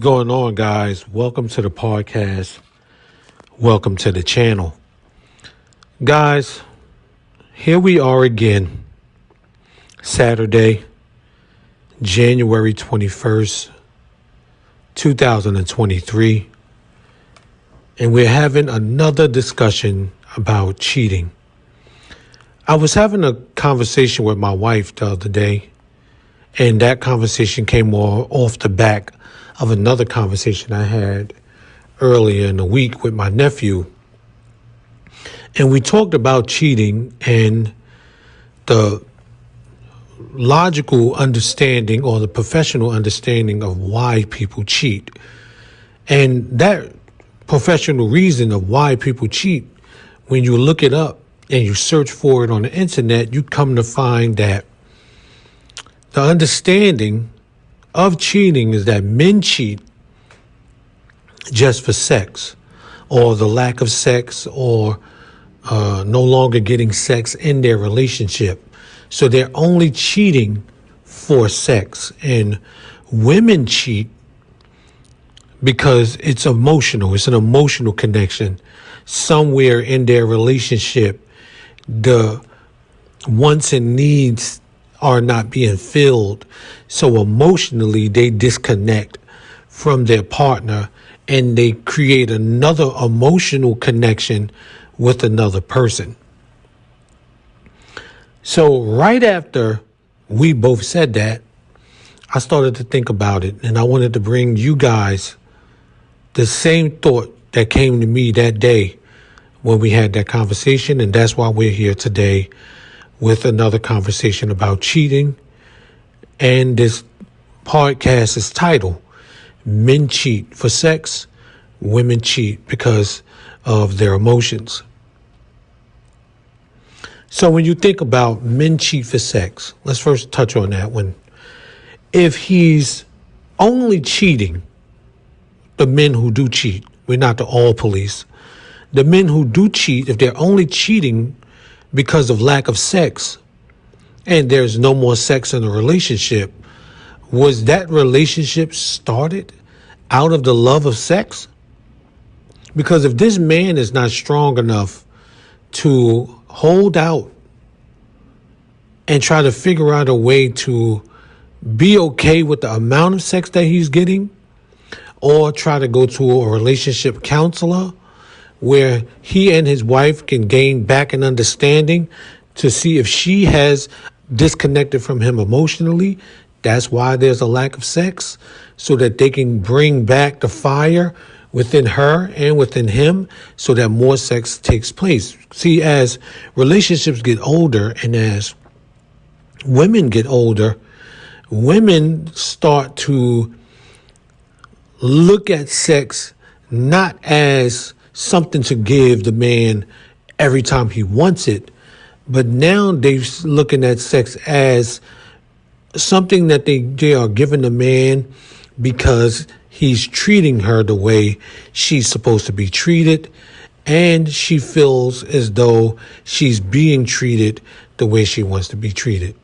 Going on, guys? Welcome to the podcast. Welcome to the channel. Guys, here we are again. Saturday, January 21st, 2023. And we're having another discussion about cheating. I was having a conversation with my wife the other day, and that conversation came off the back of another conversation I had earlier in the week with my nephew. And we talked about cheating and the logical understanding or the professional understanding of why people cheat. And that professional reason of why people cheat, when you look it up and you search for it on the internet, you come to find that the understanding of cheating is that men cheat just for sex, or the lack of sex, or no longer getting sex in their relationship. So they're only cheating for sex. And women cheat because it's emotional. It's an emotional connection. Somewhere in their relationship, the wants and needs are not being filled. So emotionally, they disconnect from their partner and they create another emotional connection with another person. So right after we both said that, I started to think about it, and I wanted to bring you guys the same thought that came to me that day when we had that conversation. And that's why we're here today with another conversation about cheating. And this podcast is titled, Men Cheat for Sex, Women Cheat Because of Their Emotions. So when you think about men cheat for sex, let's first touch on that one. If he's only cheating, the men who do cheat, we're not the all police. The men who do cheat, if they're only cheating because of lack of sex, and there's no more sex in the relationship, was that relationship started out of the love of sex? Because if this man is not strong enough to hold out and try to figure out a way to be okay with the amount of sex that he's getting, or try to go to a relationship counselor where he and his wife can gain back an understanding to see if she has disconnected from him emotionally, that's why there's a lack of sex, so that they can bring back the fire within her and within him so that more sex takes place. See, as relationships get older and as women get older, women start to look at sex not as something to give the man every time he wants it, but now they're looking at sex as something that they are giving the man because he's treating her the way she's supposed to be treated, and she feels as though she's being treated the way she wants to be treated.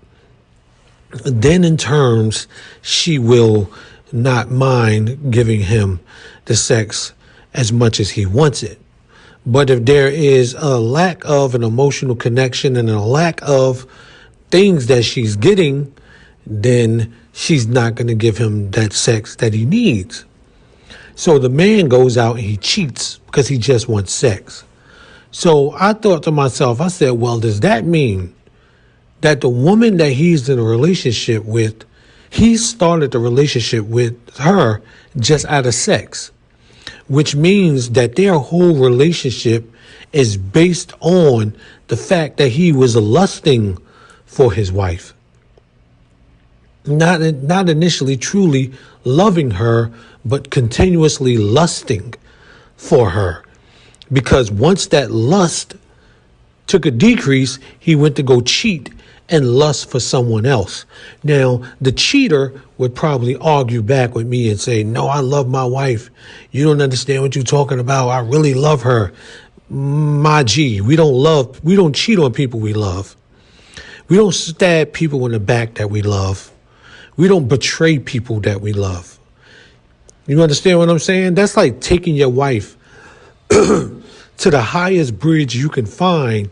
Then in terms, she will not mind giving him the sex as much as he wants it. But if there is a lack of an emotional connection and a lack of things that she's getting, then she's not going to give him that sex that he needs. So the man goes out and he cheats because he just wants sex. So I thought to myself, I said, well, does that mean that the woman that he's in a relationship with, he started the relationship with her just out of sex? Which means that their whole relationship is based on the fact that he was lusting for his wife. Not initially truly loving her, but continuously lusting for her. Because once that lust took a decrease, he went to go cheat and lust for someone else. Now, the cheater would probably argue back with me and say, no, I love my wife. You don't understand what you're talking about. I really love her. My G, we don't cheat on people we love. We don't stab people in the back that we love. We don't betray people that we love. You understand what I'm saying? That's like taking your wife to the highest bridge you can find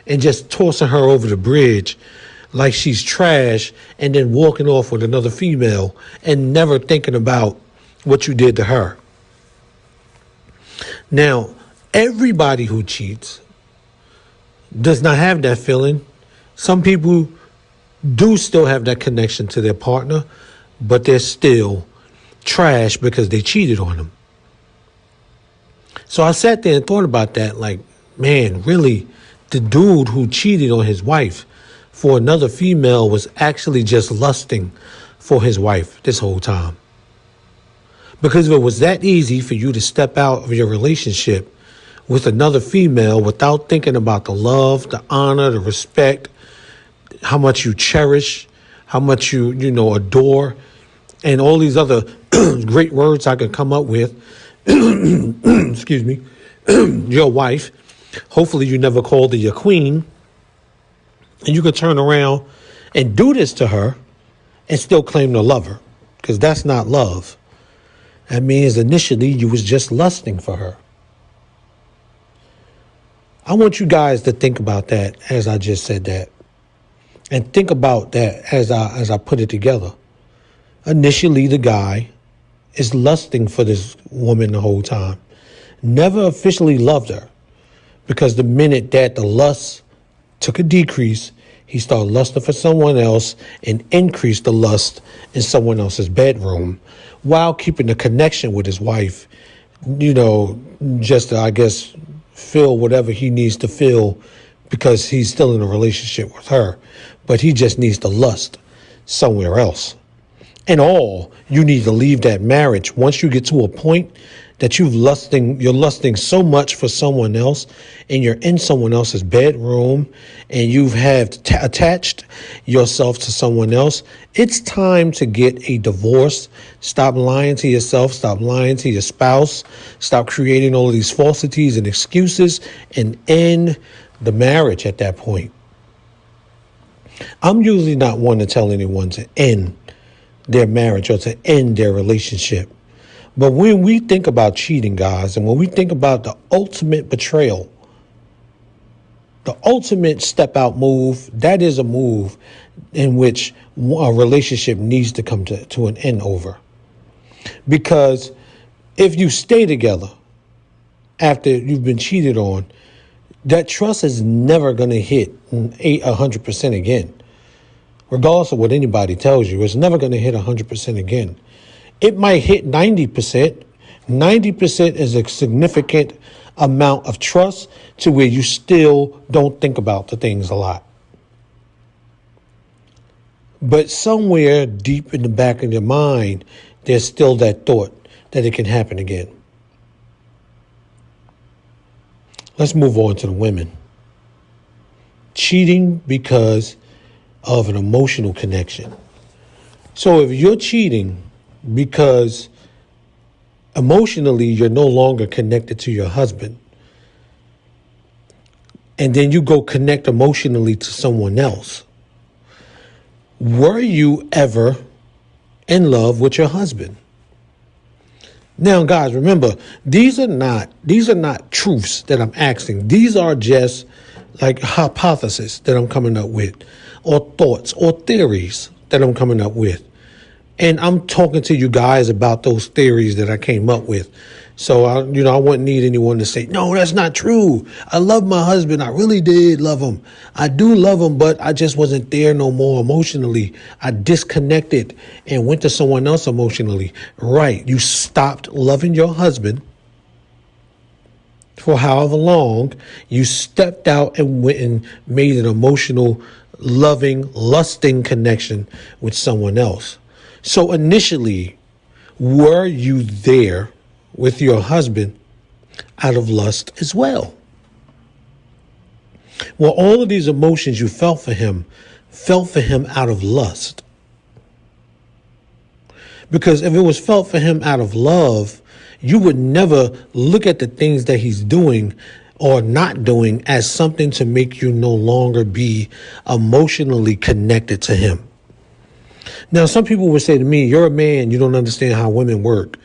and just tossing her over the bridge like she's trash and then walking off with another female and never thinking about what you did to her. Now, everybody who cheats does not have that feeling. Some people do still have that connection to their partner, but they're still trash because they cheated on them. So I sat there and thought about that, like, man, really, the dude who cheated on his wife for another female was actually just lusting for his wife this whole time. Because if it was that easy for you to step out of your relationship with another female without thinking about the love, the honor, the respect, how much you cherish, how much you adore, and all these other great words I could come up with, excuse me, your wife, hopefully you never called her your queen, and you could turn around and do this to her and still claim to love her, because that's not love. That means initially you was just lusting for her. I want you guys to think about that as I just said that. And think about that as I put it together. Initially, the guy is lusting for this woman the whole time. Never officially loved her. Because the minute that the lust took a decrease, he started lusting for someone else and increased the lust in someone else's bedroom while keeping the connection with his wife, just to, I guess, feel whatever he needs to feel because he's still in a relationship with her. But he just needs to lust somewhere else. And you need to leave that marriage once you get to a point that you're lusting so much for someone else and you're in someone else's bedroom and attached yourself to someone else. It's time to get a divorce. Stop lying to yourself. Stop lying to your spouse. Stop creating all of these falsities and excuses and end the marriage at that point. I'm usually not one to tell anyone to end their marriage or to end their relationship. But when we think about cheating, guys, and when we think about the ultimate betrayal, the ultimate step out move, that is a move in which a relationship needs to come to an end over. Because if you stay together after you've been cheated on, that trust is never going to hit 100% again. Regardless of what anybody tells you, it's never going to hit 100% again. It might hit 90%. 90% is a significant amount of trust to where you still don't think about the things a lot. But somewhere deep in the back of your mind, there's still that thought that it can happen again. Let's move on to the women. Cheating because of an emotional connection. So if you're cheating because emotionally you're no longer connected to your husband, and then you go connect emotionally to someone else, were you ever in love with your husband? Now, guys, remember, these are not truths that I'm asking. These are just like hypotheses that I'm coming up with, or thoughts or theories that I'm coming up with. And I'm talking to you guys about those theories that I came up with. So, I wouldn't need anyone to say, no, that's not true. I love my husband. I really did love him. I do love him, but I just wasn't there no more emotionally. I disconnected and went to someone else emotionally. Right. You stopped loving your husband for however long. You stepped out and went and made an emotional, loving, lusting connection with someone else. So initially, were you there with your husband out of lust as well? Well, all of these emotions you felt for him out of lust. Because if it was felt for him out of love, you would never look at the things that he's doing or not doing as something to make you no longer be emotionally connected to him. Now, some people would say to me, you're a man, you don't understand how women work.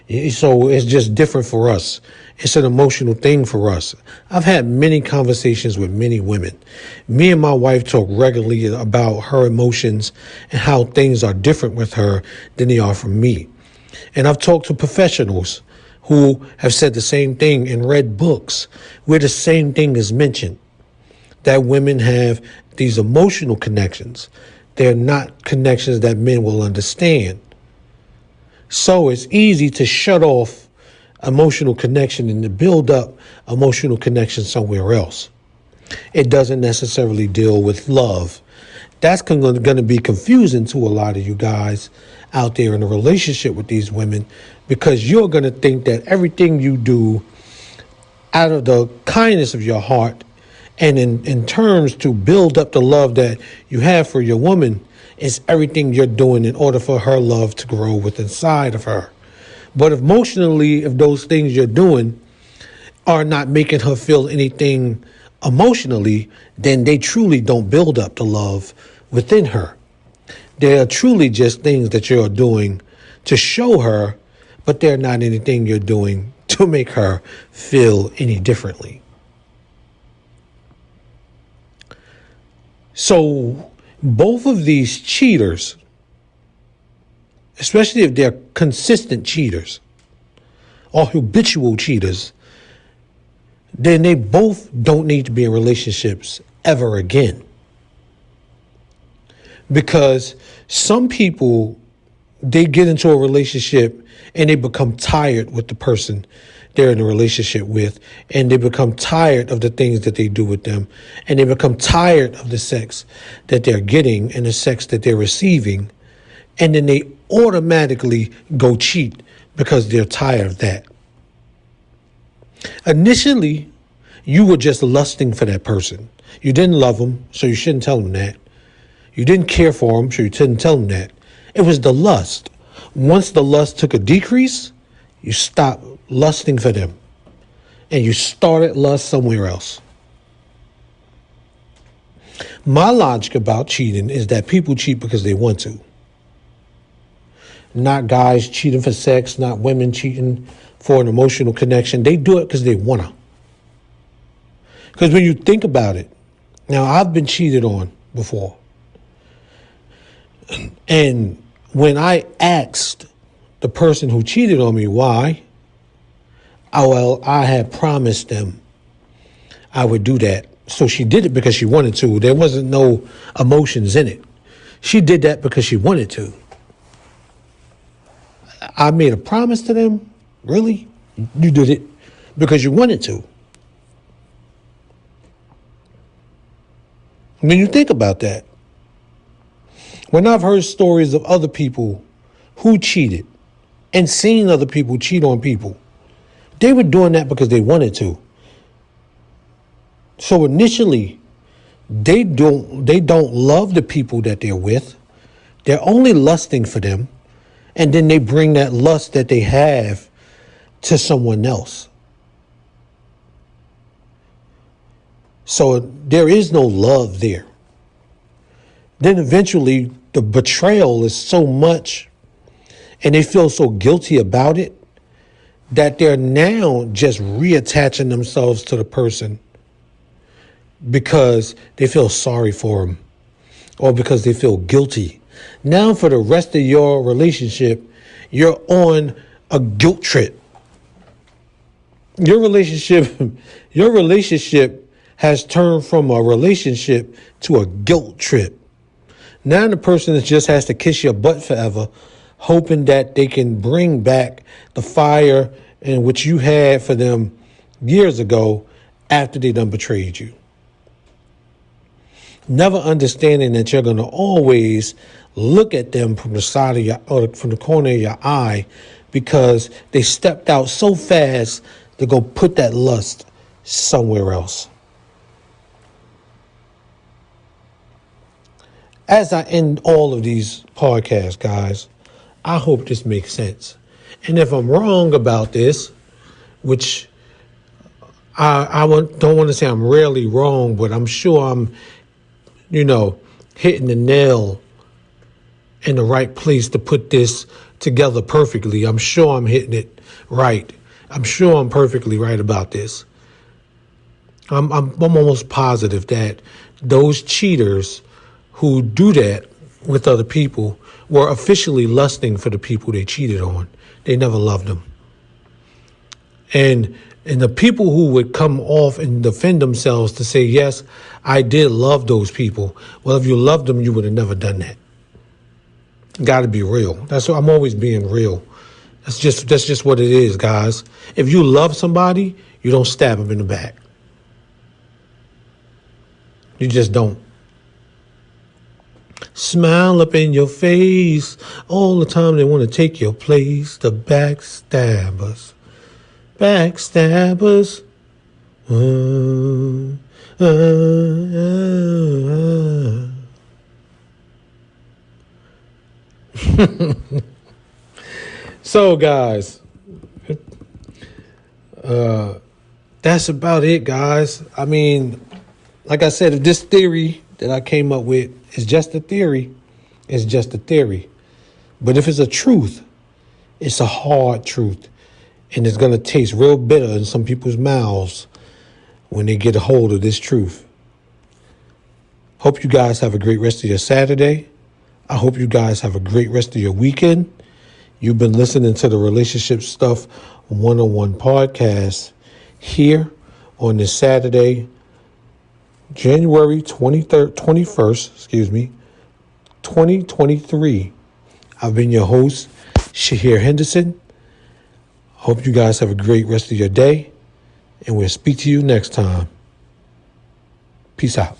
So it's just different for us. It's an emotional thing for us. I've had many conversations with many women. Me and my wife talk regularly about her emotions and how things are different with her than they are for me. And I've talked to professionals who have said the same thing and read books where the same thing is mentioned, that women have these emotional connections. They're not connections that men will understand. So it's easy to shut off emotional connection and to build up emotional connection somewhere else. It doesn't necessarily deal with love. That's going to be confusing to a lot of you guys out there in a relationship with these women, because you're going to think that everything you do out of the kindness of your heart and in terms to build up the love that you have for your woman is everything you're doing in order for her love to grow within inside of her. But emotionally, if those things you're doing are not making her feel anything emotionally, then they truly don't build up the love within her. They are truly just things that you're doing to show her, but they're not anything you're doing to make her feel any differently. So both of these cheaters, especially if they're consistent cheaters or habitual cheaters, then they both don't need to be in relationships ever again. Because some people, they get into a relationship and they become tired with the person they're in a relationship with, and they become tired of the things that they do with them, and they become tired of the sex that they're getting and the sex that they're receiving, and then they automatically go cheat because they're tired of that. Initially, you were just lusting for that person. You didn't love them, so you shouldn't tell them that. You didn't care for them, so you shouldn't tell them that. It was the lust. Once the lust took a decrease, you stopped lusting for them and you started lust somewhere else. My logic about cheating is that people cheat because they want to. Not guys cheating for sex, not women cheating for an emotional connection. They do it because they want to. Because when you think about it, now I've been cheated on before. And when I asked the person who cheated on me why, I had promised them I would do that. So she did it because she wanted to. There wasn't no emotions in it. She did that because she wanted to. I made a promise to them. Really? You did it because you wanted to. When you think about that, when I've heard stories of other people who cheated and seen other people cheat on people, they were doing that because they wanted to. So initially, they don't love the people that they're with. They're only lusting for them. And then they bring that lust that they have to someone else. So there is no love there. Then eventually the betrayal is so much and they feel so guilty about it that they're now just reattaching themselves to the person because they feel sorry for them or because they feel guilty. Now for the rest of your relationship, you're on a guilt trip. Your relationship has turned from a relationship to a guilt trip. Now the person just has to kiss your butt forever, hoping that they can bring back the fire in which you had for them years ago after they done betrayed you. Never understanding that you're going to always look at them from the side of your, or from the corner of your eye, because they stepped out so fast to go put that lust somewhere else. As I end all of these podcasts, guys, I hope this makes sense. And if I'm wrong about this, which don't want to say I'm rarely wrong, but I'm sure I'm, hitting the nail in the right place to put this together perfectly. I'm sure I'm hitting it right. I'm sure I'm perfectly right about this. I'm almost positive that those cheaters who do that with other people were officially lusting for the people they cheated on. They never loved them. And the people who would come off and defend themselves to say, yes, I did love those people. Well, if you loved them, you would have never done that. Got to be real. That's what I'm always being real. That's just what it is, guys. If you love somebody, you don't stab them in the back. You just don't. Smile up in your face all the time. They want to take your place. The backstabbers. Backstabbers. So, guys, that's about it, guys. I mean, like I said, if this theory that I came up with is just a theory, it's just a theory. But if it's a truth, it's a hard truth. And it's going to taste real bitter in some people's mouths when they get a hold of this truth. Hope you guys have a great rest of your Saturday. I hope you guys have a great rest of your weekend. You've been listening to the Relationship Stuff 101 podcast here on this Saturday, January 21st, 2023. I've been your host, Shahir Henderson. Hope you guys have a great rest of your day, and we'll speak to you next time. Peace out.